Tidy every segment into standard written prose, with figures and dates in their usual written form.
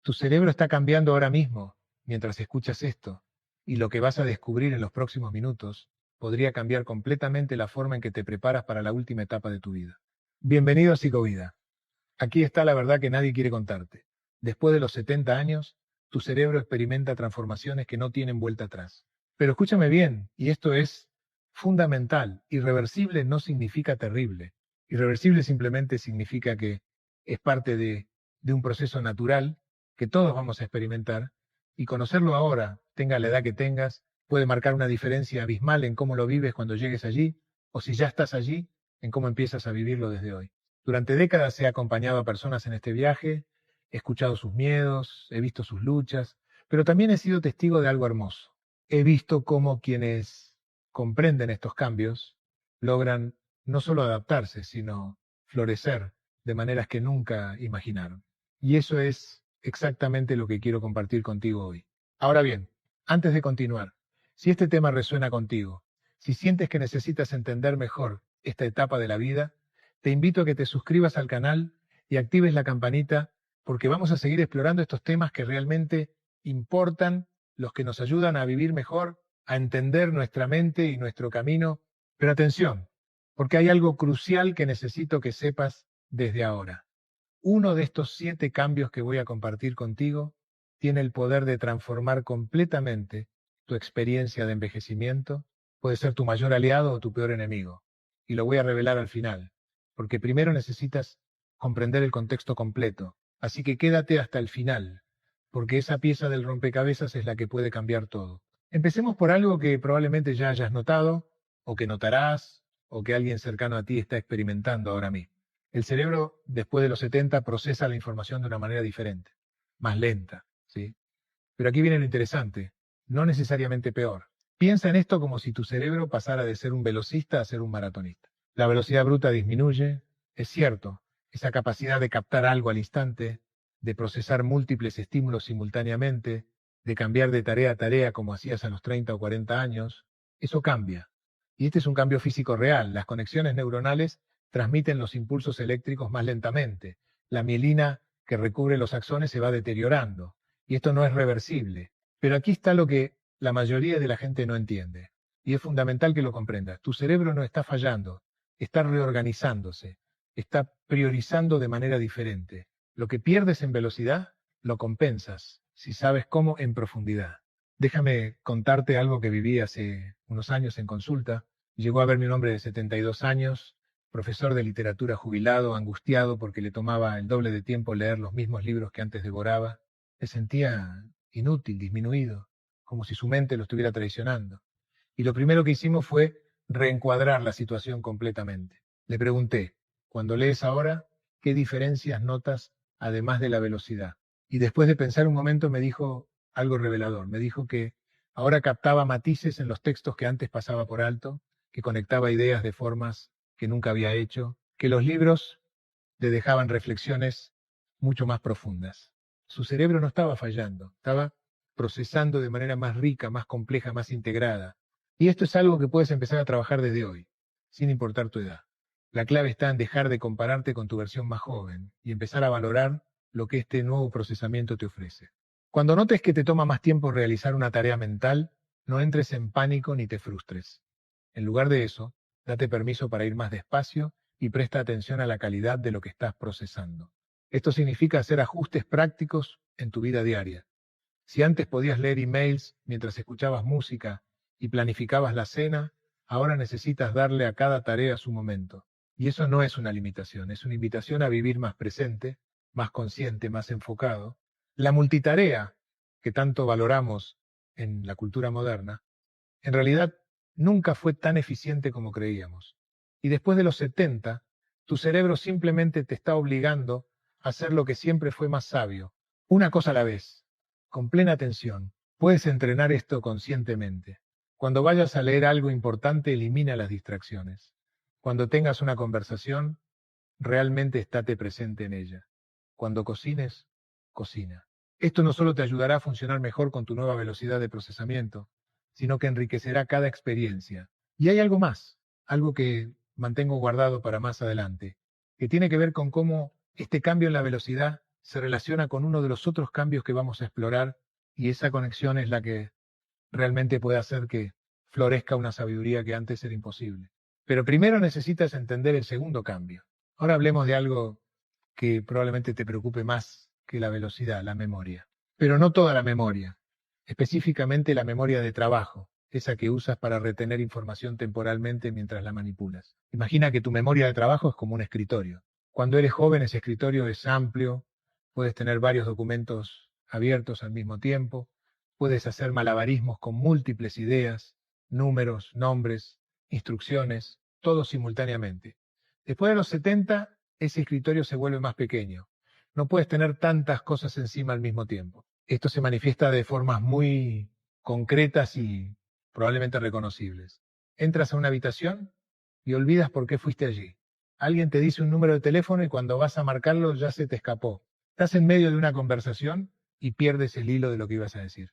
Tu cerebro está cambiando ahora mismo, mientras escuchas esto, y lo que vas a descubrir en los próximos minutos podría cambiar completamente la forma en que te preparas para la última etapa de tu vida. Bienvenido a Psicovida. Aquí está la verdad que nadie quiere contarte. Después de los 70 años, tu cerebro experimenta transformaciones que no tienen vuelta atrás. Pero escúchame bien, y esto es fundamental. Irreversible no significa terrible. Irreversible simplemente significa que es parte de un proceso natural que todos vamos a experimentar, y conocerlo ahora, tenga la edad que tengas, puede marcar una diferencia abismal en cómo lo vives cuando llegues allí, o si ya estás allí, en cómo empiezas a vivirlo desde hoy. Durante décadas he acompañado a personas en este viaje, he escuchado sus miedos, he visto sus luchas, pero también he sido testigo de algo hermoso. He visto cómo quienes comprenden estos cambios logran no solo adaptarse, sino florecer de maneras que nunca imaginaron. Y eso es exactamente lo que quiero compartir contigo hoy. Ahora bien, antes de continuar, si este tema resuena contigo, si sientes que necesitas entender mejor esta etapa de la vida, te invito a que te suscribas al canal y actives la campanita, porque vamos a seguir explorando estos temas que realmente importan, los que nos ayudan a vivir mejor, a entender nuestra mente y nuestro camino. Pero atención, porque hay algo crucial que necesito que sepas desde ahora. Uno de estos 7 cambios que voy a compartir contigo tiene el poder de transformar completamente tu experiencia de envejecimiento. Puede ser tu mayor aliado o tu peor enemigo. Y lo voy a revelar al final, porque primero necesitas comprender el contexto completo. Así que quédate hasta el final, porque esa pieza del rompecabezas es la que puede cambiar todo. Empecemos por algo que probablemente ya hayas notado, o que notarás, o que alguien cercano a ti está experimentando ahora mismo. El cerebro, después de los 70, procesa la información de una manera diferente, más lenta, ¿sí? Pero aquí viene lo interesante, no necesariamente peor. Piensa en esto como si tu cerebro pasara de ser un velocista a ser un maratonista. La velocidad bruta disminuye, es cierto, esa capacidad de captar algo al instante, de procesar múltiples estímulos simultáneamente, de cambiar de tarea a tarea como hacías a los 30 o 40 años, eso cambia. Y este es un cambio físico real. Las conexiones neuronales transmiten los impulsos eléctricos más lentamente. La mielina que recubre los axones se va deteriorando. Y esto no es reversible. Pero aquí está lo que la mayoría de la gente no entiende. Y es fundamental que lo comprendas. Tu cerebro no está fallando, está reorganizándose, está priorizando de manera diferente. Lo que pierdes en velocidad, lo compensas, si sabes cómo, en profundidad. Déjame contarte algo que viví hace unos años en consulta. Llegó a verme un hombre de 72 años, profesor de literatura jubilado, angustiado porque le tomaba el doble de tiempo leer los mismos libros que antes devoraba. Se sentía inútil, disminuido, como si su mente lo estuviera traicionando. Y lo primero que hicimos fue reencuadrar la situación completamente. Le pregunté, cuando lees ahora, ¿qué diferencias notas además de la velocidad? Y después de pensar un momento me dijo algo revelador. Me dijo que ahora captaba matices en los textos que antes pasaba por alto, que conectaba ideas de formas que nunca había hecho, que los libros le dejaban reflexiones mucho más profundas. Su cerebro no estaba fallando, estaba procesando de manera más rica, más compleja, más integrada. Y esto es algo que puedes empezar a trabajar desde hoy, sin importar tu edad. La clave está en dejar de compararte con tu versión más joven y empezar a valorar lo que este nuevo procesamiento te ofrece. Cuando notes que te toma más tiempo realizar una tarea mental, no entres en pánico ni te frustres. En lugar de eso, date permiso para ir más despacio y presta atención a la calidad de lo que estás procesando. Esto significa hacer ajustes prácticos en tu vida diaria. Si antes podías leer emails mientras escuchabas música y planificabas la cena, ahora necesitas darle a cada tarea su momento. Y eso no es una limitación, es una invitación a vivir más presente, más consciente, más enfocado. La multitarea, que tanto valoramos en la cultura moderna, en realidad nunca fue tan eficiente como creíamos. Y después de los 70, tu cerebro simplemente te está obligando a hacer lo que siempre fue más sabio, una cosa a la vez, con plena atención. Puedes entrenar esto conscientemente. Cuando vayas a leer algo importante, elimina las distracciones. Cuando tengas una conversación, realmente estate presente en ella. Cuando cocines, cocina. Esto no solo te ayudará a funcionar mejor con tu nueva velocidad de procesamiento, sino que enriquecerá cada experiencia. Y hay algo más, algo que mantengo guardado para más adelante, que tiene que ver con cómo este cambio en la velocidad se relaciona con uno de los otros cambios que vamos a explorar, y esa conexión es la que realmente puede hacer que florezca una sabiduría que antes era imposible. Pero primero necesitas entender el segundo cambio. Ahora hablemos de algo que probablemente te preocupe más que la velocidad, la memoria. Pero no toda la memoria, específicamente la memoria de trabajo, esa que usas para retener información temporalmente mientras la manipulas. Imagina que tu memoria de trabajo es como un escritorio. Cuando eres joven, ese escritorio es amplio, puedes tener varios documentos abiertos al mismo tiempo, puedes hacer malabarismos con múltiples ideas, números, nombres, instrucciones, todo simultáneamente. Después de los 70, ese escritorio se vuelve más pequeño. No puedes tener tantas cosas encima al mismo tiempo. Esto se manifiesta de formas muy concretas y probablemente reconocibles. Entras a una habitación y olvidas por qué fuiste allí. Alguien te dice un número de teléfono y cuando vas a marcarlo ya se te escapó. Estás en medio de una conversación y pierdes el hilo de lo que ibas a decir.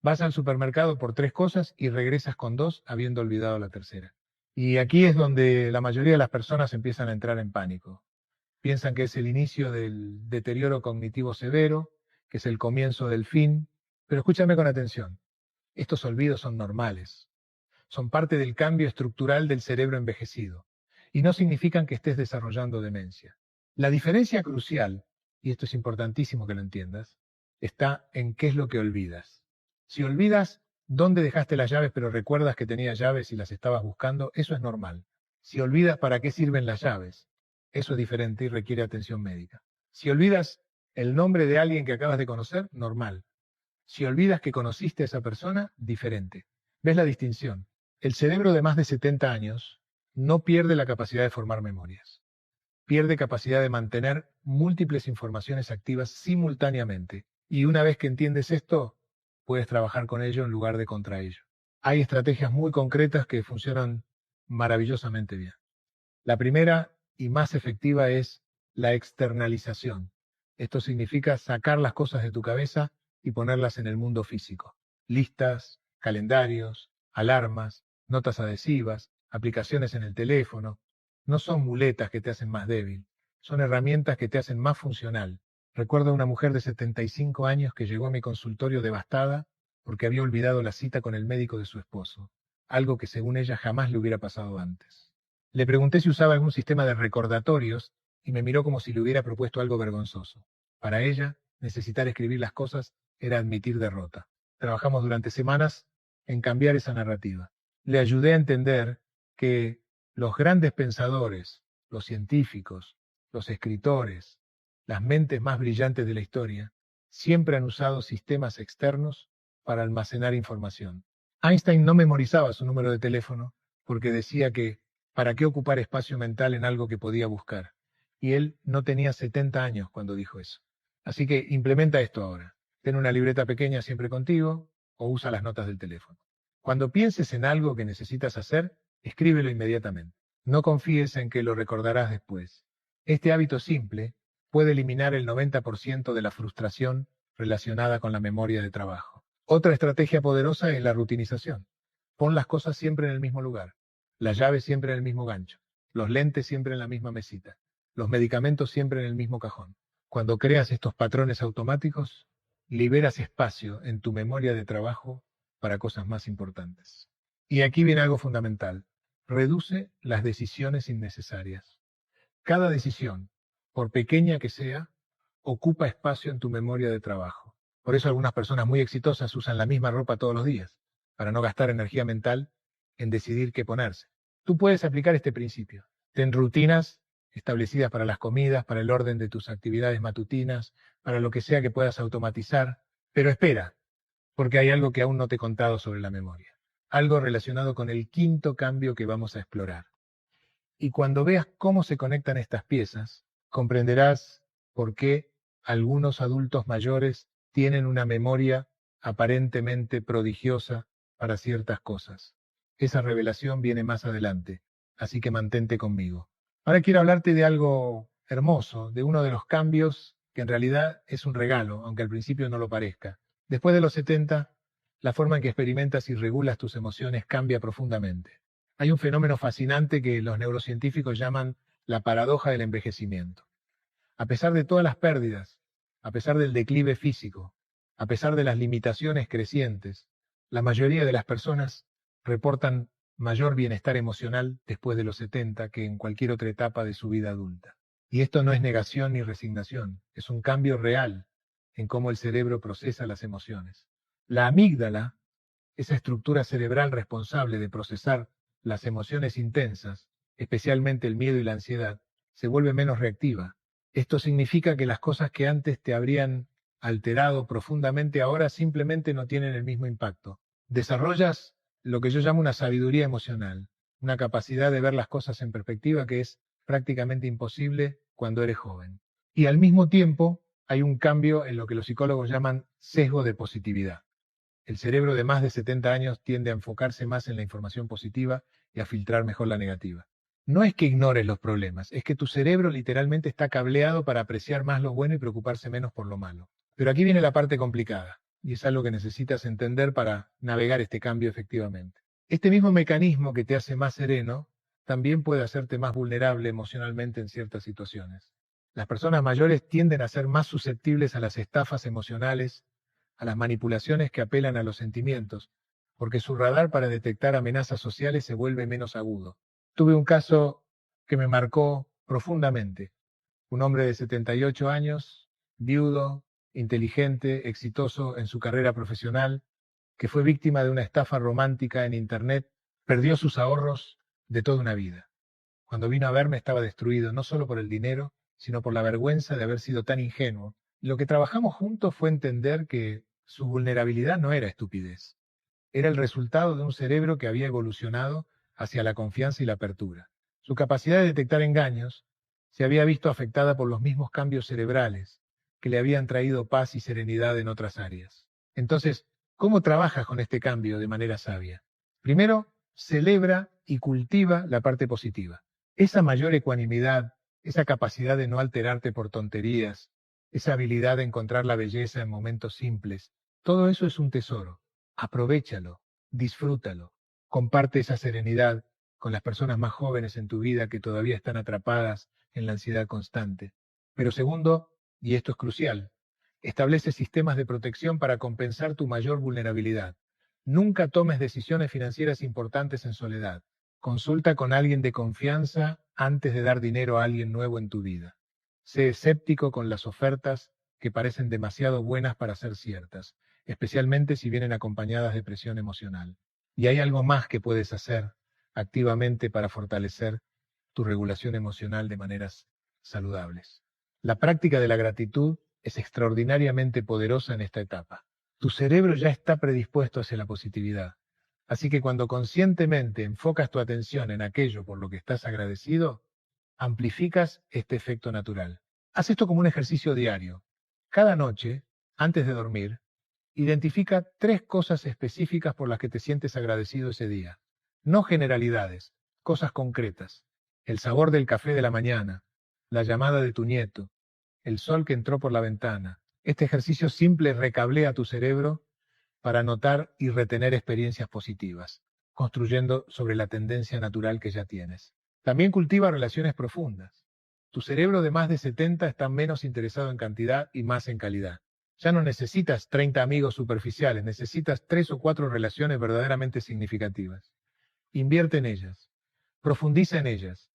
Vas al supermercado por 3 cosas y regresas con 2 habiendo olvidado la tercera. Y aquí es donde la mayoría de las personas empiezan a entrar en pánico. Piensan que es el inicio del deterioro cognitivo severo, que es el comienzo del fin, pero escúchame con atención. Estos olvidos son normales, son parte del cambio estructural del cerebro envejecido y no significan que estés desarrollando demencia. La diferencia crucial, y esto es importantísimo que lo entiendas, está en qué es lo que olvidas. Si olvidas dónde dejaste las llaves pero recuerdas que tenías llaves y las estabas buscando, eso es normal. Si olvidas para qué sirven las llaves, eso es diferente y requiere atención médica. Si olvidas el nombre de alguien que acabas de conocer, normal. Si olvidas que conociste a esa persona, diferente. ¿Ves la distinción? El cerebro de más de 70 años no pierde la capacidad de formar memorias. Pierde capacidad de mantener múltiples informaciones activas simultáneamente. Y una vez que entiendes esto, puedes trabajar con ello en lugar de contra ello. Hay estrategias muy concretas que funcionan maravillosamente bien. La primera y más efectiva es la externalización. Esto significa sacar las cosas de tu cabeza y ponerlas en el mundo físico. Listas, calendarios, alarmas, notas adhesivas, aplicaciones en el teléfono. No son muletas que te hacen más débil, son herramientas que te hacen más funcional. Recuerdo a una mujer de 75 años que llegó a mi consultorio devastada porque había olvidado la cita con el médico de su esposo, algo que según ella jamás le hubiera pasado antes. Le pregunté si usaba algún sistema de recordatorios y me miró como si le hubiera propuesto algo vergonzoso. Para ella, necesitar escribir las cosas era admitir derrota. Trabajamos durante semanas en cambiar esa narrativa. Le ayudé a entender que los grandes pensadores, los científicos, los escritores, las mentes más brillantes de la historia, siempre han usado sistemas externos para almacenar información. Einstein no memorizaba su número de teléfono porque decía que ¿para qué ocupar espacio mental en algo que podía buscar? Y él no tenía 70 años cuando dijo eso. Así que implementa esto ahora. Ten una libreta pequeña siempre contigo o usa las notas del teléfono. Cuando pienses en algo que necesitas hacer, escríbelo inmediatamente. No confíes en que lo recordarás después. Este hábito simple puede eliminar el 90% de la frustración relacionada con la memoria de trabajo. Otra estrategia poderosa es la rutinización. Pon las cosas siempre en el mismo lugar. Las llaves siempre en el mismo gancho, los lentes siempre en la misma mesita, los medicamentos siempre en el mismo cajón. Cuando creas estos patrones automáticos, liberas espacio en tu memoria de trabajo para cosas más importantes. Y aquí viene algo fundamental. Reduce las decisiones innecesarias. Cada decisión, por pequeña que sea, ocupa espacio en tu memoria de trabajo. Por eso algunas personas muy exitosas usan la misma ropa todos los días, para no gastar energía mental en decidir qué ponerse. Tú puedes aplicar este principio. Ten rutinas establecidas para las comidas, para el orden de tus actividades matutinas, para lo que sea que puedas automatizar. Pero espera, porque hay algo que aún no te he contado sobre la memoria. Algo relacionado con el quinto cambio que vamos a explorar. Y cuando veas cómo se conectan estas piezas, comprenderás por qué algunos adultos mayores tienen una memoria aparentemente prodigiosa para ciertas cosas. Esa revelación viene más adelante, así que mantente conmigo. Ahora quiero hablarte de algo hermoso, de uno de los cambios que en realidad es un regalo, aunque al principio no lo parezca. Después de los 70, la forma en que experimentas y regulas tus emociones cambia profundamente. Hay un fenómeno fascinante que los neurocientíficos llaman la paradoja del envejecimiento. A pesar de todas las pérdidas, a pesar del declive físico, a pesar de las limitaciones crecientes, la mayoría de las personas reportan mayor bienestar emocional después de los 70 que en cualquier otra etapa de su vida adulta. Y esto no es negación ni resignación, es un cambio real en cómo el cerebro procesa las emociones. La amígdala, esa estructura cerebral responsable de procesar las emociones intensas, especialmente el miedo y la ansiedad, se vuelve menos reactiva. Esto significa que las cosas que antes te habrían alterado profundamente ahora simplemente no tienen el mismo impacto. Desarrollas lo que yo llamo una sabiduría emocional, una capacidad de ver las cosas en perspectiva que es prácticamente imposible cuando eres joven. Y al mismo tiempo hay un cambio en lo que los psicólogos llaman sesgo de positividad. El cerebro de más de 70 años tiende a enfocarse más en la información positiva y a filtrar mejor la negativa. No es que ignores los problemas, es que tu cerebro literalmente está cableado para apreciar más lo bueno y preocuparse menos por lo malo. Pero aquí viene la parte complicada, y es algo que necesitas entender para navegar este cambio efectivamente. Este mismo mecanismo que te hace más sereno también puede hacerte más vulnerable emocionalmente en ciertas situaciones. Las personas mayores tienden a ser más susceptibles a las estafas emocionales, a las manipulaciones que apelan a los sentimientos, porque su radar para detectar amenazas sociales se vuelve menos agudo. Tuve un caso que me marcó profundamente. Un hombre de 78 años, viudo, inteligente, exitoso en su carrera profesional, que fue víctima de una estafa romántica en Internet, perdió sus ahorros de toda una vida. Cuando vino a verme estaba destruido, no solo por el dinero, sino por la vergüenza de haber sido tan ingenuo. Lo que trabajamos juntos fue entender que su vulnerabilidad no era estupidez, era el resultado de un cerebro que había evolucionado hacia la confianza y la apertura. Su capacidad de detectar engaños se había visto afectada por los mismos cambios cerebrales que le habían traído paz y serenidad en otras áreas. Entonces, ¿cómo trabajas con este cambio de manera sabia? Primero, celebra y cultiva la parte positiva. Esa mayor ecuanimidad, esa capacidad de no alterarte por tonterías, esa habilidad de encontrar la belleza en momentos simples, todo eso es un tesoro. Aprovéchalo, disfrútalo, comparte esa serenidad con las personas más jóvenes en tu vida que todavía están atrapadas en la ansiedad constante. Pero segundo, y esto es crucial, establece sistemas de protección para compensar tu mayor vulnerabilidad. Nunca tomes decisiones financieras importantes en soledad. Consulta con alguien de confianza antes de dar dinero a alguien nuevo en tu vida. Sé escéptico con las ofertas que parecen demasiado buenas para ser ciertas, especialmente si vienen acompañadas de presión emocional. Y hay algo más que puedes hacer activamente para fortalecer tu regulación emocional de maneras saludables. La práctica de la gratitud es extraordinariamente poderosa en esta etapa. Tu cerebro ya está predispuesto hacia la positividad. Así que cuando conscientemente enfocas tu atención en aquello por lo que estás agradecido, amplificas este efecto natural. Haz esto como un ejercicio diario. Cada noche, antes de dormir, identifica 3 cosas específicas por las que te sientes agradecido ese día. No generalidades, cosas concretas. El sabor del café de la mañana, la llamada de tu nieto, el sol que entró por la ventana. Este ejercicio simple recablea tu cerebro para notar y retener experiencias positivas, construyendo sobre la tendencia natural que ya tienes. También cultiva relaciones profundas. Tu cerebro de más de 70 está menos interesado en cantidad y más en calidad. Ya no necesitas 30 amigos superficiales, necesitas 3 o 4 relaciones verdaderamente significativas. Invierte en ellas, profundiza en ellas.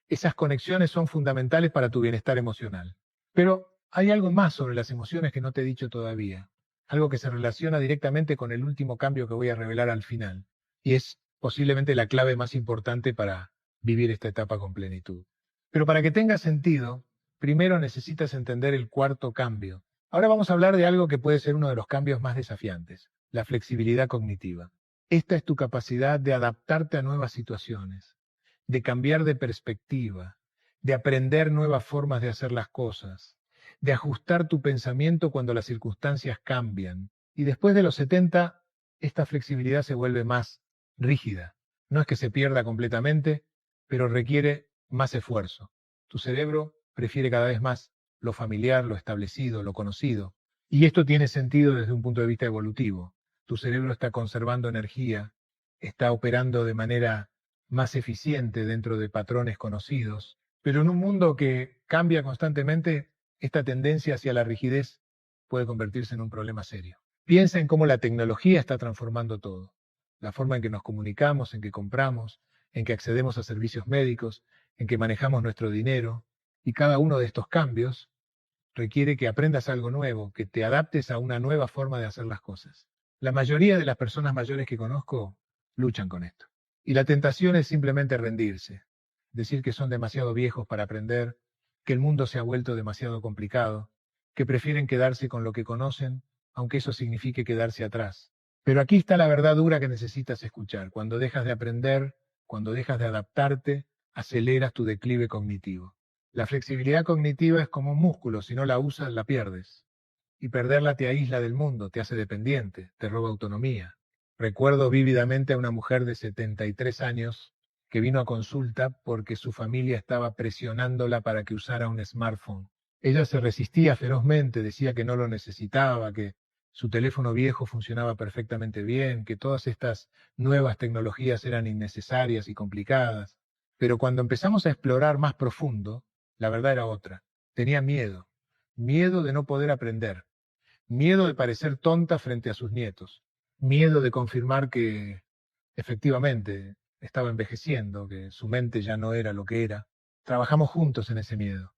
Esas conexiones son fundamentales para tu bienestar emocional. Pero hay algo más sobre las emociones que no te he dicho todavía, algo que se relaciona directamente con el último cambio que voy a revelar al final, y es posiblemente la clave más importante para vivir esta etapa con plenitud. Pero para que tenga sentido, primero necesitas entender el cuarto cambio. Ahora vamos a hablar de algo que puede ser uno de los cambios más desafiantes, la flexibilidad cognitiva. Esta es tu capacidad de adaptarte a nuevas situaciones, de cambiar de perspectiva, de aprender nuevas formas de hacer las cosas, de ajustar tu pensamiento cuando las circunstancias cambian. Y después de los 70, esta flexibilidad se vuelve más rígida. No es que se pierda completamente, pero requiere más esfuerzo. Tu cerebro prefiere cada vez más lo familiar, lo establecido, lo conocido. Y esto tiene sentido desde un punto de vista evolutivo. Tu cerebro está conservando energía, está operando de manera más eficiente dentro de patrones conocidos, pero en un mundo que cambia constantemente, esta tendencia hacia la rigidez puede convertirse en un problema serio. Piensa en cómo la tecnología está transformando todo. La forma en que nos comunicamos, en que compramos, en que accedemos a servicios médicos, en que manejamos nuestro dinero. Y cada uno de estos cambios requiere que aprendas algo nuevo, que te adaptes a una nueva forma de hacer las cosas. La mayoría de las personas mayores que conozco luchan con esto. Y la tentación es simplemente rendirse, decir que son demasiado viejos para aprender, que el mundo se ha vuelto demasiado complicado, que prefieren quedarse con lo que conocen, aunque eso signifique quedarse atrás. Pero aquí está la verdad dura que necesitas escuchar. Cuando dejas de aprender, cuando dejas de adaptarte, aceleras tu declive cognitivo. La flexibilidad cognitiva es como un músculo, si no la usas, la pierdes. Y perderla te aísla del mundo, te hace dependiente, te roba autonomía. Recuerdo vívidamente a una mujer de 73 años que vino a consulta porque su familia estaba presionándola para que usara un smartphone. Ella se resistía ferozmente, decía que no lo necesitaba, que su teléfono viejo funcionaba perfectamente bien, que todas estas nuevas tecnologías eran innecesarias y complicadas. Pero cuando empezamos a explorar más profundo, la verdad era otra. Tenía miedo, miedo de no poder aprender, miedo de parecer tonta frente a sus nietos, miedo de confirmar que efectivamente estaba envejeciendo, que su mente ya no era lo que era. Trabajamos juntos en ese miedo.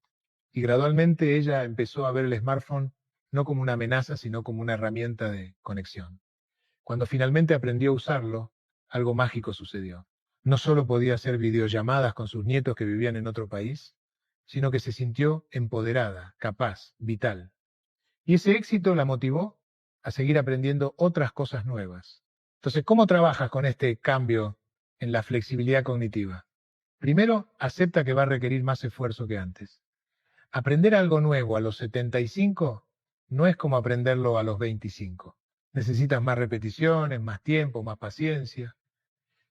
Y gradualmente ella empezó a ver el smartphone no como una amenaza, sino como una herramienta de conexión. Cuando finalmente aprendió a usarlo, algo mágico sucedió. No solo podía hacer videollamadas con sus nietos que vivían en otro país, sino que se sintió empoderada, capaz, vital. Y ese éxito la motivó a seguir aprendiendo otras cosas nuevas. Entonces, ¿cómo trabajas con este cambio en la flexibilidad cognitiva? Primero, acepta que va a requerir más esfuerzo que antes. Aprender algo nuevo a los 75 no es como aprenderlo a los 25. Necesitas más repeticiones, más tiempo, más paciencia,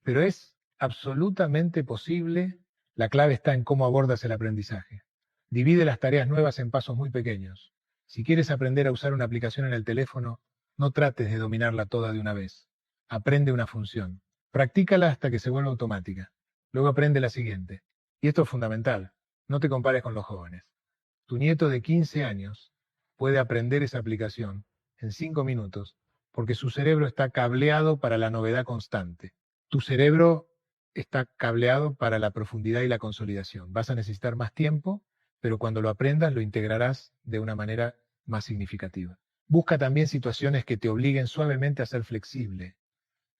pero es absolutamente posible. La clave está en cómo abordas el aprendizaje. Divide las tareas nuevas en pasos muy pequeños. Si quieres aprender a usar una aplicación en el teléfono, no trates de dominarla toda de una vez. Aprende una función. Practícala hasta que se vuelva automática. Luego aprende la siguiente. Y esto es fundamental. No te compares con los jóvenes. Tu nieto de 15 años puede aprender esa aplicación en 5 minutos porque su cerebro está cableado para la novedad constante. Tu cerebro está cableado para la profundidad y la consolidación. Vas a necesitar más tiempo, pero cuando lo aprendas lo integrarás de una manera más significativa. Busca también situaciones que te obliguen suavemente a ser flexible.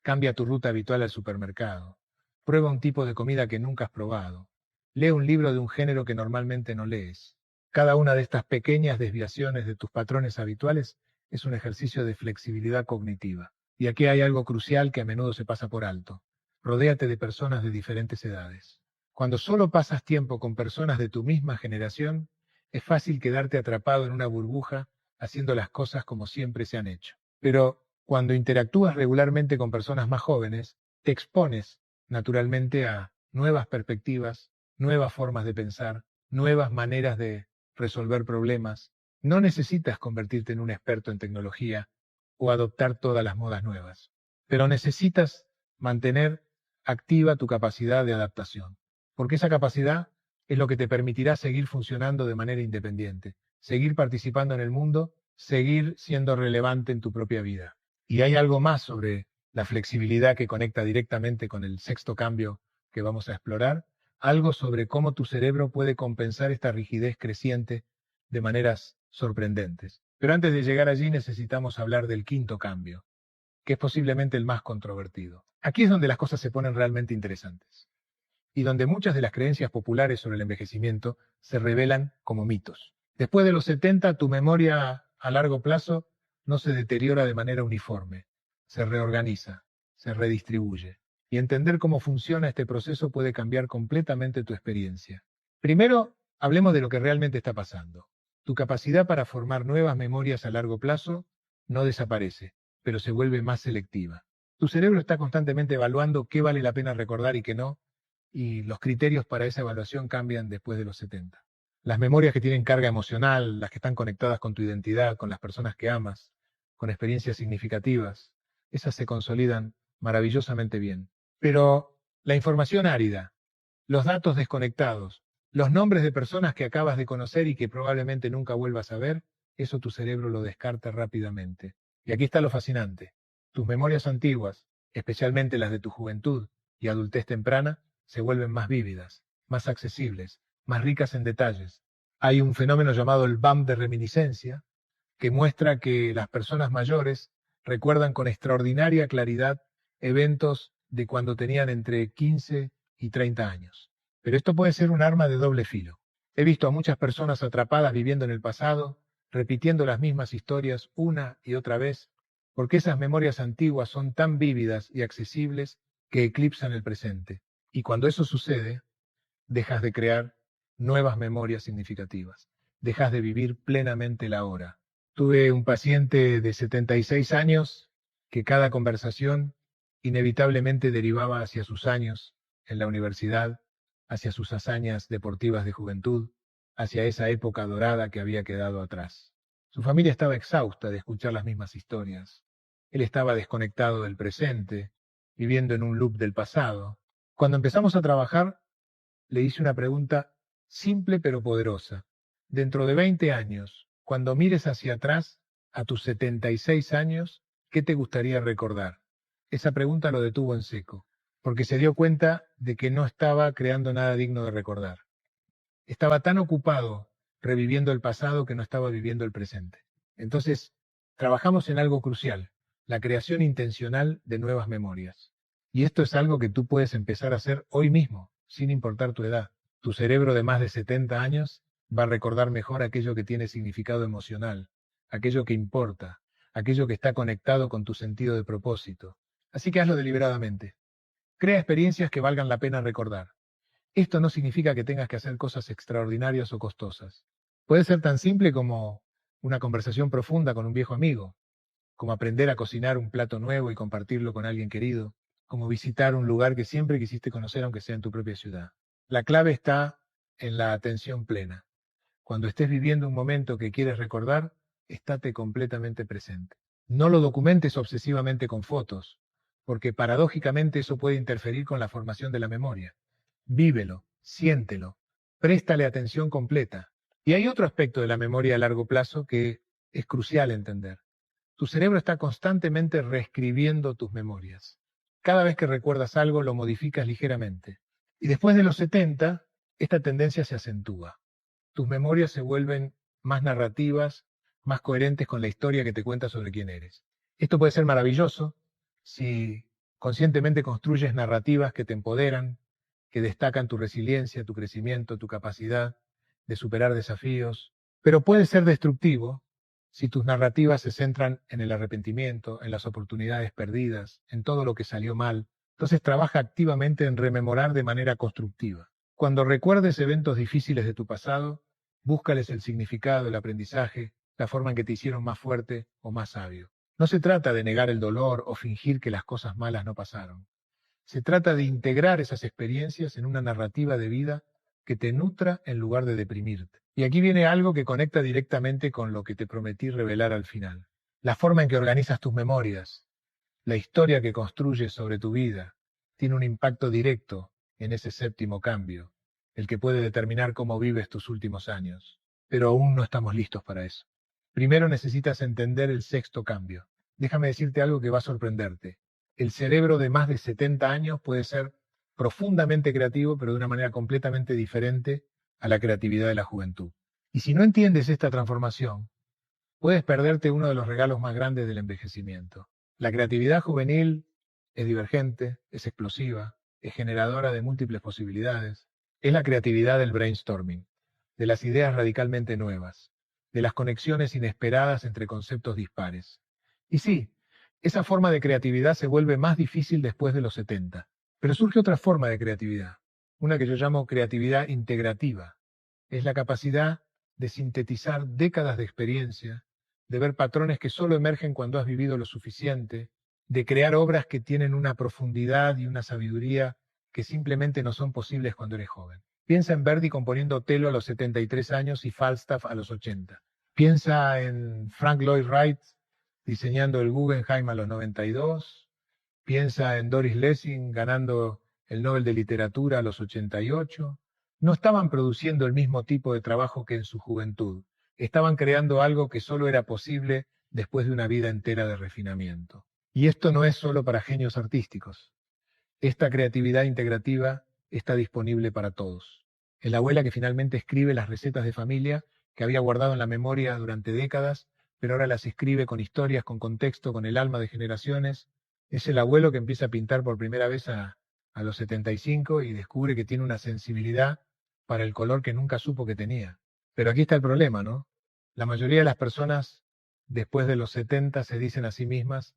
Cambia tu ruta habitual al supermercado. Prueba un tipo de comida que nunca has probado. Lee un libro de un género que normalmente no lees. Cada una de estas pequeñas desviaciones de tus patrones habituales es un ejercicio de flexibilidad cognitiva. Y aquí hay algo crucial que a menudo se pasa por alto. Rodéate de personas de diferentes edades. Cuando solo pasas tiempo con personas de tu misma generación, es fácil quedarte atrapado en una burbuja haciendo las cosas como siempre se han hecho. Pero cuando interactúas regularmente con personas más jóvenes, te expones naturalmente a nuevas perspectivas, nuevas formas de pensar, nuevas maneras de resolver problemas. No necesitas convertirte en un experto en tecnología o adoptar todas las modas nuevas, pero necesitas mantener activa tu capacidad de adaptación, porque esa capacidad es lo que te permitirá seguir funcionando de manera independiente, seguir participando en el mundo, seguir siendo relevante en tu propia vida. Y hay algo más sobre la flexibilidad que conecta directamente con el sexto cambio que vamos a explorar, algo sobre cómo tu cerebro puede compensar esta rigidez creciente de maneras sorprendentes. Pero antes de llegar allí necesitamos hablar del quinto cambio, que es posiblemente el más controvertido. Aquí es donde las cosas se ponen realmente interesantes y donde muchas de las creencias populares sobre el envejecimiento se revelan como mitos. Después de los 70, tu memoria a largo plazo no se deteriora de manera uniforme, se reorganiza, se redistribuye. Y entender cómo funciona este proceso puede cambiar completamente tu experiencia. Primero, hablemos de lo que realmente está pasando. Tu capacidad para formar nuevas memorias a largo plazo no desaparece, pero se vuelve más selectiva. Tu cerebro está constantemente evaluando qué vale la pena recordar y qué no, y los criterios para esa evaluación cambian después de los 70. Las memorias que tienen carga emocional, las que están conectadas con tu identidad, con las personas que amas, con experiencias significativas, esas se consolidan maravillosamente bien. Pero la información árida, los datos desconectados, Los nombres de personas que acabas de conocer y que probablemente nunca vuelvas a ver, eso tu cerebro lo descarta rápidamente. Y aquí está lo fascinante. Tus memorias antiguas, especialmente las de tu juventud y adultez temprana, se vuelven más vívidas, más accesibles, más ricas en detalles. Hay un fenómeno llamado el bump de reminiscencia, que muestra que las personas mayores recuerdan con extraordinaria claridad eventos de cuando tenían entre 15 y 30 años. Pero esto puede ser un arma de doble filo. He visto a muchas personas atrapadas viviendo en el pasado, repitiendo las mismas historias una y otra vez, porque esas memorias antiguas son tan vívidas y accesibles que eclipsan el presente. Y cuando eso sucede, dejas de crear nuevas memorias significativas, dejas de vivir plenamente la hora. Tuve un paciente de 76 años que cada conversación inevitablemente derivaba hacia sus años en la universidad, hacia sus hazañas deportivas de juventud, hacia esa época dorada que había quedado atrás. Su familia estaba exhausta de escuchar las mismas historias. Él estaba desconectado del presente, viviendo en un loop del pasado. Cuando empezamos a trabajar, le hice una pregunta simple pero poderosa. Dentro de 20 años, cuando mires hacia atrás, a tus 76 años, ¿qué te gustaría recordar? Esa pregunta lo detuvo en seco, porque se dio cuenta de que no estaba creando nada digno de recordar. Estaba tan ocupado reviviendo el pasado que no estaba viviendo el presente. Entonces, trabajamos en algo crucial, la creación intencional de nuevas memorias. Y esto es algo que tú puedes empezar a hacer hoy mismo, sin importar tu edad. Tu cerebro de más de 70 años va a recordar mejor aquello que tiene significado emocional, aquello que importa, aquello que está conectado con tu sentido de propósito. Así que hazlo deliberadamente. Crea experiencias que valgan la pena recordar. Esto no significa que tengas que hacer cosas extraordinarias o costosas. Puede ser tan simple como una conversación profunda con un viejo amigo, como aprender a cocinar un plato nuevo y compartirlo con alguien querido, como visitar un lugar que siempre quisiste conocer aunque sea en tu propia ciudad. La clave está en la atención plena. Cuando estés viviendo un momento que quieres recordar, estate completamente presente. No lo documentes obsesivamente con fotos, porque paradójicamente eso puede interferir con la formación de la memoria. Vívelo, siéntelo, préstale atención completa. Y hay otro aspecto de la memoria a largo plazo que es crucial entender. Tu cerebro está constantemente reescribiendo tus memorias. Cada vez que recuerdas algo, lo modificas ligeramente. Y después de los 70, esta tendencia se acentúa. Tus memorias se vuelven más narrativas, más coherentes con la historia que te cuenta sobre quién eres. Esto puede ser maravilloso si conscientemente construyes narrativas que te empoderan, que destacan tu resiliencia, tu crecimiento, tu capacidad de superar desafíos, pero puede ser destructivo si tus narrativas se centran en el arrepentimiento, en las oportunidades perdidas, en todo lo que salió mal. Entonces trabaja activamente en rememorar de manera constructiva. Cuando recuerdes eventos difíciles de tu pasado, búscales el significado, el aprendizaje, la forma en que te hicieron más fuerte o más sabio. No se trata de negar el dolor o fingir que las cosas malas no pasaron. Se trata de integrar esas experiencias en una narrativa de vida que te nutra en lugar de deprimirte. Y aquí viene algo que conecta directamente con lo que te prometí revelar al final. La forma en que organizas tus memorias, la historia que construyes sobre tu vida, tiene un impacto directo en ese séptimo cambio, el que puede determinar cómo vives tus últimos años. Pero aún no estamos listos para eso. Primero necesitas entender el sexto cambio. Déjame decirte algo que va a sorprenderte. El cerebro de más de 70 años puede ser profundamente creativo, pero de una manera completamente diferente a la creatividad de la juventud. Y si no entiendes esta transformación, puedes perderte uno de los regalos más grandes del envejecimiento. La creatividad juvenil es divergente, es explosiva, es generadora de múltiples posibilidades. Es la creatividad del brainstorming, de las ideas radicalmente nuevas, de las conexiones inesperadas entre conceptos dispares. Y sí, esa forma de creatividad se vuelve más difícil después de los 70. Pero surge otra forma de creatividad, una que yo llamo creatividad integrativa. Es la capacidad de sintetizar décadas de experiencia, de ver patrones que solo emergen cuando has vivido lo suficiente, de crear obras que tienen una profundidad y una sabiduría que simplemente no son posibles cuando eres joven. Piensa en Verdi componiendo Otelo a los 73 años y Falstaff a los 80. Piensa en Frank Lloyd Wright diseñando el Guggenheim a los 92. Piensa en Doris Lessing ganando el Nobel de Literatura a los 88. No estaban produciendo el mismo tipo de trabajo que en su juventud. Estaban creando algo que solo era posible después de una vida entera de refinamiento. Y esto no es solo para genios artísticos. Esta creatividad integrativa está disponible para todos. En la abuela que finalmente escribe las recetas de familia que había guardado en la memoria durante décadas, pero ahora las escribe con historias, con contexto, con el alma de generaciones. Es el abuelo que empieza a pintar por primera vez a los 75 y descubre que tiene una sensibilidad para el color que nunca supo que tenía. Pero aquí está el problema, ¿no? La mayoría de las personas después de los 70 se dicen a sí mismas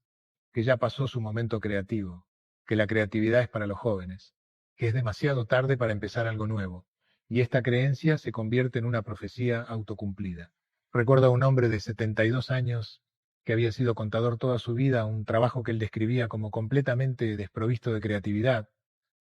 que ya pasó su momento creativo, que la creatividad es para los jóvenes, que es demasiado tarde para empezar algo nuevo, y esta creencia se convierte en una profecía autocumplida. Recuerdo a un hombre de 72 años que había sido contador toda su vida, un trabajo que él describía como completamente desprovisto de creatividad.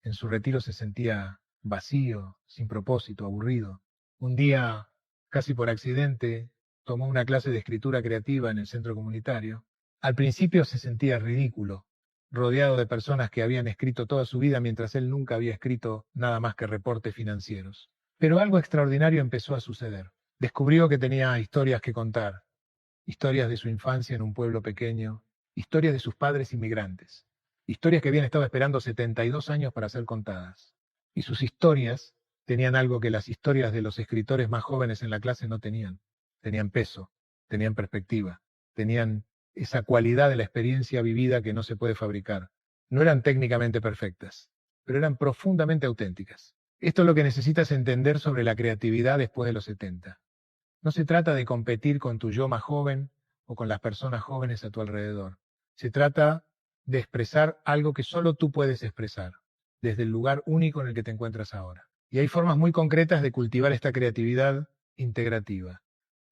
En su retiro se sentía vacío, sin propósito, aburrido. Un día, casi por accidente, tomó una clase de escritura creativa en el centro comunitario. Al principio se sentía ridículo, rodeado de personas que habían escrito toda su vida mientras él nunca había escrito nada más que reportes financieros. Pero algo extraordinario empezó a suceder. Descubrió que tenía historias que contar, historias de su infancia en un pueblo pequeño, historias de sus padres inmigrantes, historias que habían estado esperando 72 años para ser contadas. Y sus historias tenían algo que las historias de los escritores más jóvenes en la clase no tenían. Tenían peso, tenían perspectiva, tenían esa cualidad de la experiencia vivida que no se puede fabricar. No eran técnicamente perfectas, pero eran profundamente auténticas. Esto es lo que necesitas entender sobre la creatividad después de los 70. No se trata de competir con tu yo más joven o con las personas jóvenes a tu alrededor. Se trata de expresar algo que solo tú puedes expresar, desde el lugar único en el que te encuentras ahora. Y hay formas muy concretas de cultivar esta creatividad integrativa.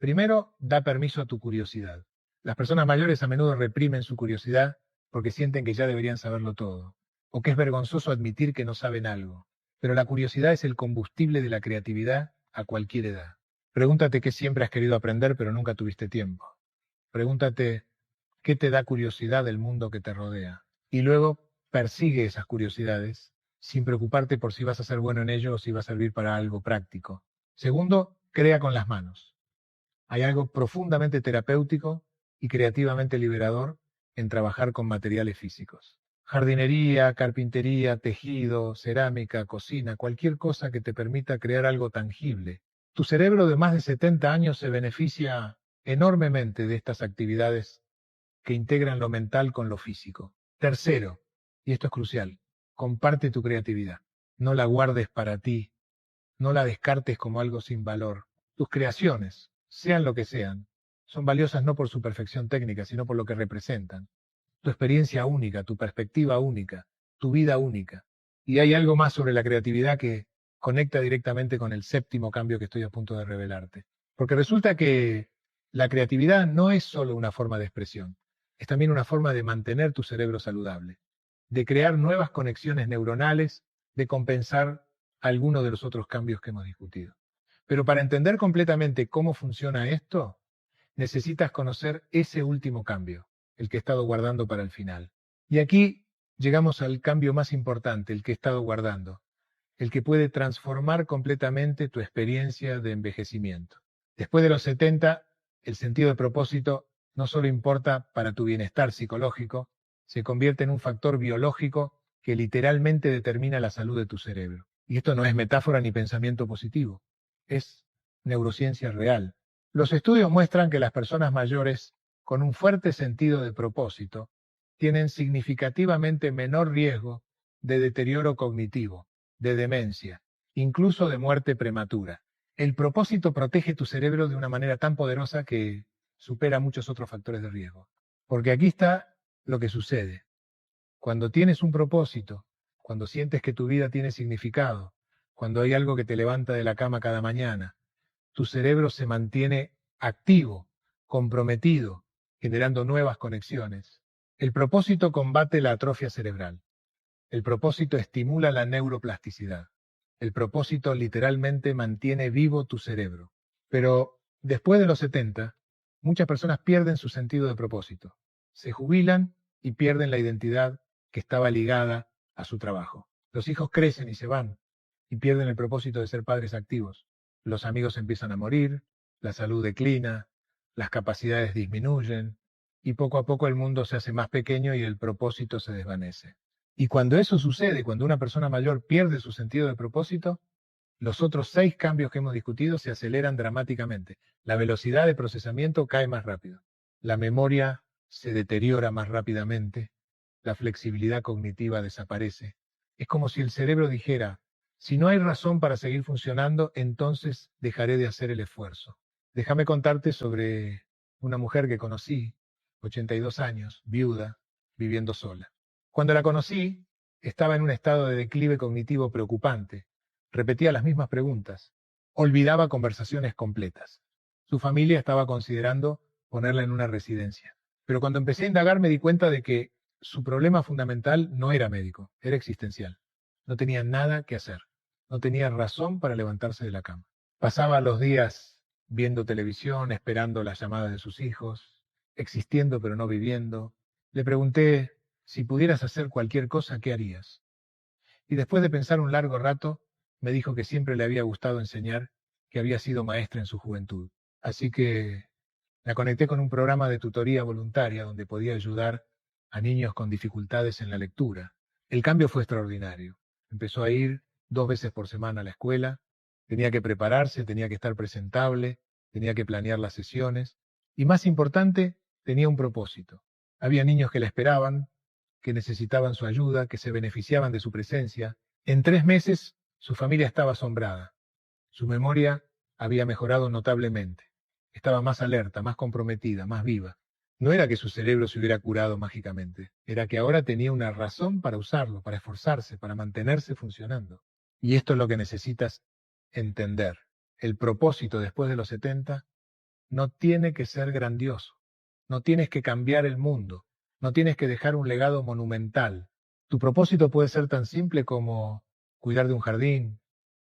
Primero, da permiso a tu curiosidad. Las personas mayores a menudo reprimen su curiosidad porque sienten que ya deberían saberlo todo, o que es vergonzoso admitir que no saben algo. Pero la curiosidad es el combustible de la creatividad a cualquier edad. Pregúntate qué siempre has querido aprender pero nunca tuviste tiempo. Pregúntate qué te da curiosidad del mundo que te rodea. Y luego persigue esas curiosidades sin preocuparte por si vas a ser bueno en ello o si va a servir para algo práctico. Segundo, crea con las manos. Hay algo profundamente terapéutico y creativamente liberador en trabajar con materiales físicos. Jardinería, carpintería, tejido, cerámica, cocina, cualquier cosa que te permita crear algo tangible. Tu cerebro de más de 70 años se beneficia enormemente de estas actividades que integran lo mental con lo físico. Tercero, y esto es crucial, comparte tu creatividad. No la guardes para ti, no la descartes como algo sin valor. Tus creaciones, sean lo que sean, son valiosas no por su perfección técnica, sino por lo que representan. Tu experiencia única, tu perspectiva única, tu vida única. Y hay algo más sobre la creatividad que conecta directamente con el séptimo cambio que estoy a punto de revelarte. Porque resulta que la creatividad no es solo una forma de expresión, es también una forma de mantener tu cerebro saludable, de crear nuevas conexiones neuronales, de compensar algunos de los otros cambios que hemos discutido. Pero para entender completamente cómo funciona esto, necesitas conocer ese último cambio, el que he estado guardando para el final. Y aquí llegamos al cambio más importante, el que he estado guardando, el que puede transformar completamente tu experiencia de envejecimiento. Después de los 70, el sentido de propósito no solo importa para tu bienestar psicológico, se convierte en un factor biológico que literalmente determina la salud de tu cerebro. Y esto no es metáfora ni pensamiento positivo, es neurociencia real. Los estudios muestran que las personas mayores con un fuerte sentido de propósito tienen significativamente menor riesgo de deterioro cognitivo, de demencia, incluso de muerte prematura. El propósito protege tu cerebro de una manera tan poderosa que supera muchos otros factores de riesgo. Porque aquí está lo que sucede. Cuando tienes un propósito, cuando sientes que tu vida tiene significado, cuando hay algo que te levanta de la cama cada mañana, tu cerebro se mantiene activo, comprometido, generando nuevas conexiones. El propósito combate la atrofia cerebral. El propósito estimula la neuroplasticidad. El propósito literalmente mantiene vivo tu cerebro. Pero después de los 70, muchas personas pierden su sentido de propósito. Se jubilan y pierden la identidad que estaba ligada a su trabajo. Los hijos crecen y se van, y pierden el propósito de ser padres activos. Los amigos empiezan a morir, la salud declina, las capacidades disminuyen, y poco a poco el mundo se hace más pequeño y el propósito se desvanece. Y cuando eso sucede, cuando una persona mayor pierde su sentido de propósito, los otros 6 cambios que hemos discutido se aceleran dramáticamente. La velocidad de procesamiento cae más rápido. La memoria se deteriora más rápidamente. La flexibilidad cognitiva desaparece. Es como si el cerebro dijera, si no hay razón para seguir funcionando, entonces dejaré de hacer el esfuerzo. Déjame contarte sobre una mujer que conocí, 82 años, viuda, viviendo sola. Cuando la conocí, estaba en un estado de declive cognitivo preocupante. Repetía las mismas preguntas. Olvidaba conversaciones completas. Su familia estaba considerando ponerla en una residencia. Pero cuando empecé a indagar me di cuenta de que su problema fundamental no era médico, era existencial. No tenía nada que hacer. No tenía razón para levantarse de la cama. Pasaba los días viendo televisión, esperando las llamadas de sus hijos, existiendo pero no viviendo. Le pregunté, si pudieras hacer cualquier cosa, ¿qué harías? Y después de pensar un largo rato, me dijo que siempre le había gustado enseñar, que había sido maestra en su juventud. Así que la conecté con un programa de tutoría voluntaria donde podía ayudar a niños con dificultades en la lectura. El cambio fue extraordinario. Empezó a ir 2 veces por semana a la escuela, tenía que prepararse, tenía que estar presentable, tenía que planear las sesiones y, más importante, tenía un propósito. Había niños que la esperaban, que necesitaban su ayuda, que se beneficiaban de su presencia. En 3 meses su familia estaba asombrada. Su memoria había mejorado notablemente. Estaba más alerta, más comprometida, más viva. No era que su cerebro se hubiera curado mágicamente, era que ahora tenía una razón para usarlo, para esforzarse, para mantenerse funcionando. Y esto es lo que necesitas entender. El propósito después de los 70 no tiene que ser grandioso. No tienes que cambiar el mundo. No tienes que dejar un legado monumental. Tu propósito puede ser tan simple como cuidar de un jardín,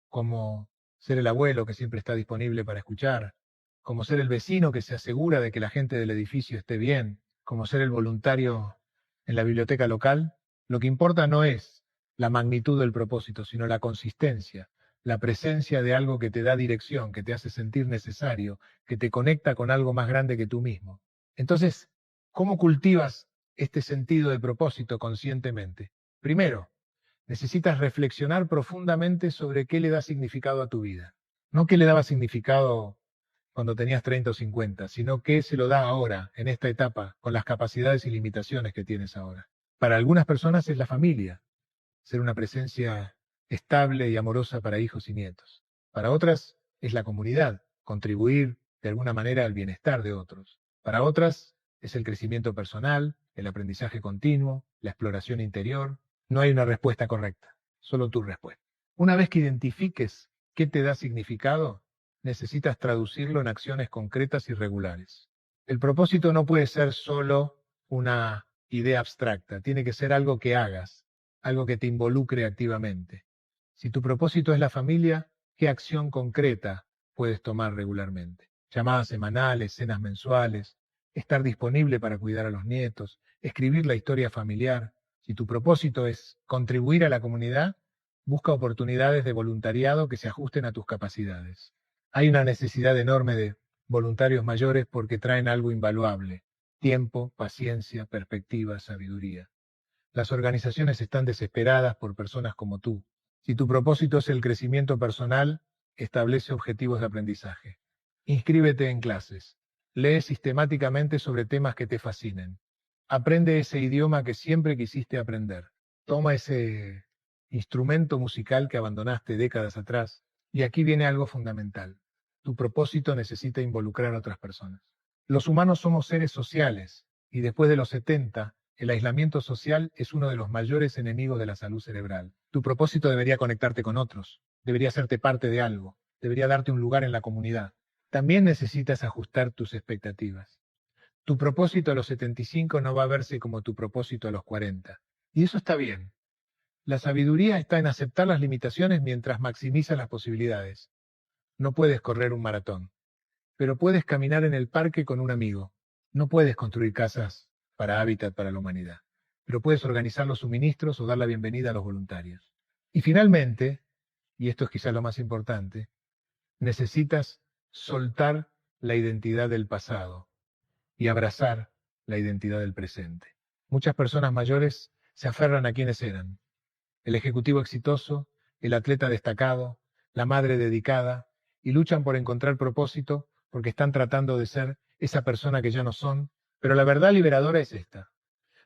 como ser el abuelo que siempre está disponible para escuchar, como ser el vecino que se asegura de que la gente del edificio esté bien, como ser el voluntario en la biblioteca local. Lo que importa no es la magnitud del propósito, sino la consistencia, la presencia de algo que te da dirección, que te hace sentir necesario, que te conecta con algo más grande que tú mismo. Entonces, ¿cómo cultivas este sentido de propósito conscientemente? Primero, necesitas reflexionar profundamente sobre qué le da significado a tu vida. No qué le daba significado cuando tenías 30 o 50, sino qué se lo da ahora, en esta etapa, con las capacidades y limitaciones que tienes ahora. Para algunas personas es la familia, ser una presencia estable y amorosa para hijos y nietos. Para otras es la comunidad, contribuir de alguna manera al bienestar de otros. Para otras es el crecimiento personal, el aprendizaje continuo, la exploración interior. No hay una respuesta correcta, solo tu respuesta. Una vez que identifiques qué te da significado, necesitas traducirlo en acciones concretas y regulares. El propósito no puede ser solo una idea abstracta, tiene que ser algo que hagas, algo que te involucre activamente. Si tu propósito es la familia, ¿qué acción concreta puedes tomar regularmente? Llamadas semanales, cenas mensuales, estar disponible para cuidar a los nietos, escribir la historia familiar. Si tu propósito es contribuir a la comunidad, busca oportunidades de voluntariado que se ajusten a tus capacidades. Hay una necesidad enorme de voluntarios mayores porque traen algo invaluable: tiempo, paciencia, perspectiva, sabiduría. Las organizaciones están desesperadas por personas como tú. Si tu propósito es el crecimiento personal, establece objetivos de aprendizaje. Inscríbete en clases. Lee sistemáticamente sobre temas que te fascinen. Aprende ese idioma que siempre quisiste aprender. Toma ese instrumento musical que abandonaste décadas atrás. Y aquí viene algo fundamental. Tu propósito necesita involucrar a otras personas. Los humanos somos seres sociales y después de los 70, el aislamiento social es uno de los mayores enemigos de la salud cerebral. Tu propósito debería conectarte con otros, debería hacerte parte de algo, debería darte un lugar en la comunidad. También necesitas ajustar tus expectativas. Tu propósito a los 75 no va a verse como tu propósito a los 40. Y eso está bien. La sabiduría está en aceptar las limitaciones mientras maximizas las posibilidades. No puedes correr un maratón, pero puedes caminar en el parque con un amigo. No puedes construir casas para hábitat para la humanidad, pero puedes organizar los suministros o dar la bienvenida a los voluntarios. Y finalmente, y esto es quizá lo más importante, necesitas soltar la identidad del pasado y abrazar la identidad del presente. Muchas personas mayores se aferran a quienes eran: el ejecutivo exitoso, el atleta destacado, la madre dedicada, y luchan por encontrar propósito porque están tratando de ser esa persona que ya no son, pero la verdad liberadora es esta: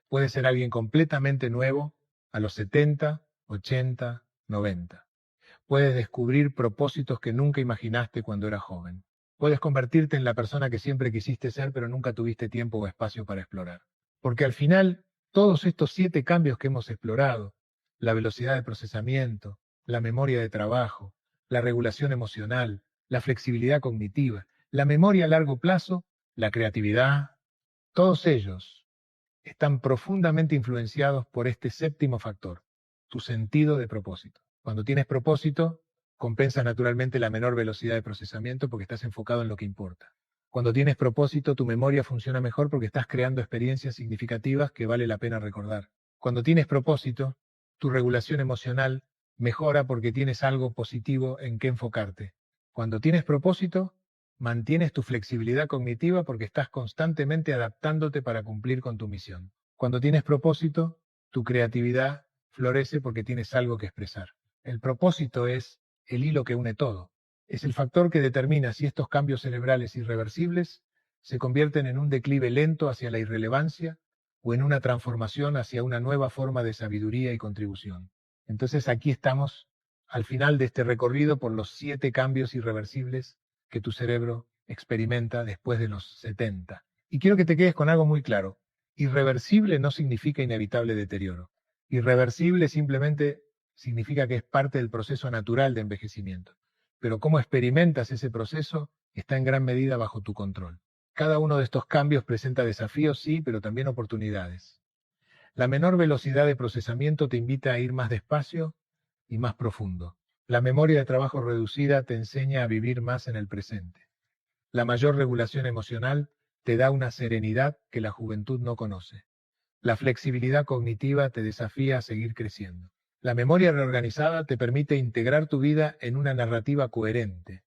puedes ser alguien completamente nuevo a los 70, 80, 90. Puedes descubrir propósitos que nunca imaginaste cuando eras joven. Puedes convertirte en la persona que siempre quisiste ser, pero nunca tuviste tiempo o espacio para explorar. Porque al final, todos estos 7 cambios que hemos explorado, la velocidad de procesamiento, la memoria de trabajo, la regulación emocional, la flexibilidad cognitiva, la memoria a largo plazo, la creatividad, todos ellos están profundamente influenciados por este séptimo factor: tu sentido de propósito. Cuando tienes propósito, compensas naturalmente la menor velocidad de procesamiento porque estás enfocado en lo que importa. Cuando tienes propósito, tu memoria funciona mejor porque estás creando experiencias significativas que vale la pena recordar. Cuando tienes propósito, tu regulación emocional mejora porque tienes algo positivo en qué enfocarte. Cuando tienes propósito, mantienes tu flexibilidad cognitiva porque estás constantemente adaptándote para cumplir con tu misión. Cuando tienes propósito, tu creatividad florece porque tienes algo que expresar. El propósito es el hilo que une todo. Es el factor que determina si estos cambios cerebrales irreversibles se convierten en un declive lento hacia la irrelevancia o en una transformación hacia una nueva forma de sabiduría y contribución. Entonces aquí estamos al final de este recorrido por los 7 cambios irreversibles que tu cerebro experimenta después de los 70. Y quiero que te quedes con algo muy claro: irreversible no significa inevitable deterioro. Irreversible simplemente significa que es parte del proceso natural de envejecimiento. Pero cómo experimentas ese proceso está en gran medida bajo tu control. Cada uno de estos cambios presenta desafíos, sí, pero también oportunidades. La menor velocidad de procesamiento te invita a ir más despacio y más profundo. La memoria de trabajo reducida te enseña a vivir más en el presente. La mayor regulación emocional te da una serenidad que la juventud no conoce. La flexibilidad cognitiva te desafía a seguir creciendo. La memoria reorganizada te permite integrar tu vida en una narrativa coherente.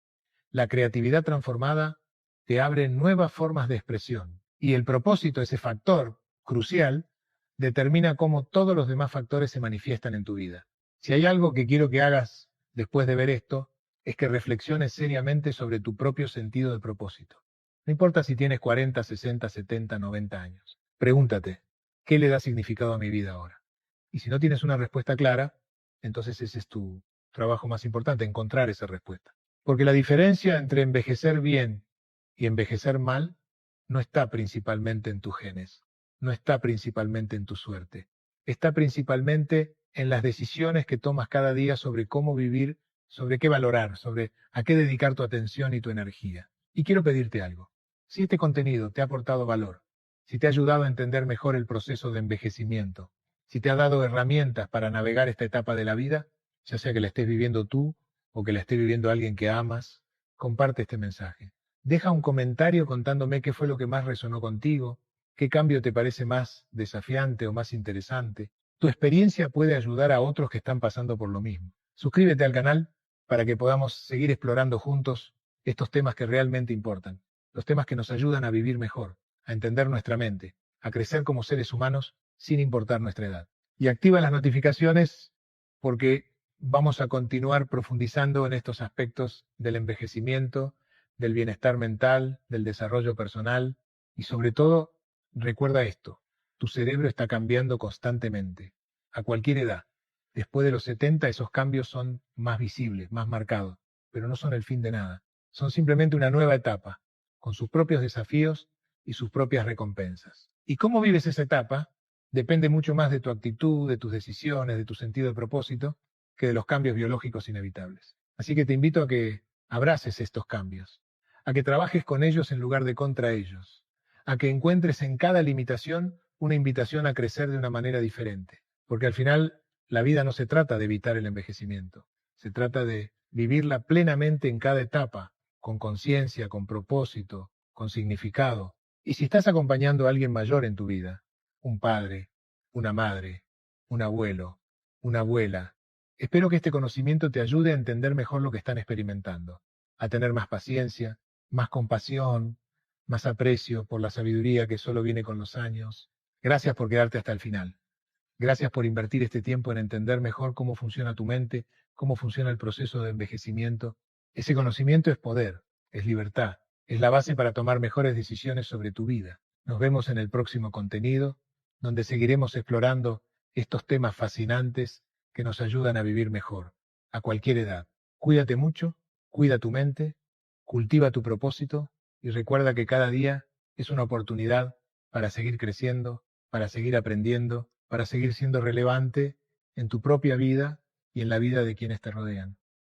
La creatividad transformada te abre nuevas formas de expresión. Y el propósito, ese factor crucial, determina cómo todos los demás factores se manifiestan en tu vida. Si hay algo que quiero que hagas después de ver esto, es que reflexiones seriamente sobre tu propio sentido de propósito. No importa si tienes 40, 60, 70, 90 años. Pregúntate: ¿qué le da significado a mi vida ahora? Y si no tienes una respuesta clara, entonces ese es tu trabajo más importante: encontrar esa respuesta. Porque la diferencia entre envejecer bien y envejecer mal no está principalmente en tus genes, no está principalmente en tu suerte, está principalmente en las decisiones que tomas cada día sobre cómo vivir, sobre qué valorar, sobre a qué dedicar tu atención y tu energía. Y quiero pedirte algo: si este contenido te ha aportado valor, si te ha ayudado a entender mejor el proceso de envejecimiento, si te ha dado herramientas para navegar esta etapa de la vida, ya sea que la estés viviendo tú o que la esté viviendo alguien que amas, comparte este mensaje. Deja un comentario contándome qué fue lo que más resonó contigo, qué cambio te parece más desafiante o más interesante. Tu experiencia puede ayudar a otros que están pasando por lo mismo. Suscríbete al canal para que podamos seguir explorando juntos estos temas que realmente importan, los temas que nos ayudan a vivir mejor, a entender nuestra mente, a crecer como seres humanos sin importar nuestra edad. Y activa las notificaciones porque vamos a continuar profundizando en estos aspectos del envejecimiento, del bienestar mental, del desarrollo personal y sobre todo, recuerda esto: tu cerebro está cambiando constantemente, a cualquier edad. Después de los 70 esos cambios son más visibles, más marcados, pero no son el fin de nada. Son simplemente una nueva etapa, con sus propios desafíos y sus propias recompensas. ¿Y cómo vives esa etapa? Depende mucho más de tu actitud, de tus decisiones, de tu sentido de propósito, que de los cambios biológicos inevitables. Así que te invito a que abraces estos cambios, a que trabajes con ellos en lugar de contra ellos, a que encuentres en cada limitación una invitación a crecer de una manera diferente. Porque al final la vida no se trata de evitar el envejecimiento, se trata de vivirla plenamente en cada etapa, con conciencia, con propósito, con significado. Y si estás acompañando a alguien mayor en tu vida, un padre, una madre, un abuelo, una abuela, Espero que este conocimiento te ayude a entender mejor lo que están experimentando, a tener más paciencia, más compasión, más aprecio por la sabiduría que solo viene con los años. Gracias por quedarte hasta el final. Gracias por invertir este tiempo en entender mejor cómo funciona tu mente, cómo funciona el proceso de envejecimiento. Ese conocimiento es poder, es libertad, es la base para tomar mejores decisiones sobre tu vida. Nos vemos en el próximo contenido, donde seguiremos explorando estos temas fascinantes que nos ayudan a vivir mejor, a cualquier edad. Cuídate mucho, cuida tu mente, cultiva tu propósito y recuerda que cada día es una oportunidad para seguir creciendo, para seguir aprendiendo, para seguir siendo relevante en tu propia vida y en la vida de quienes te rodean.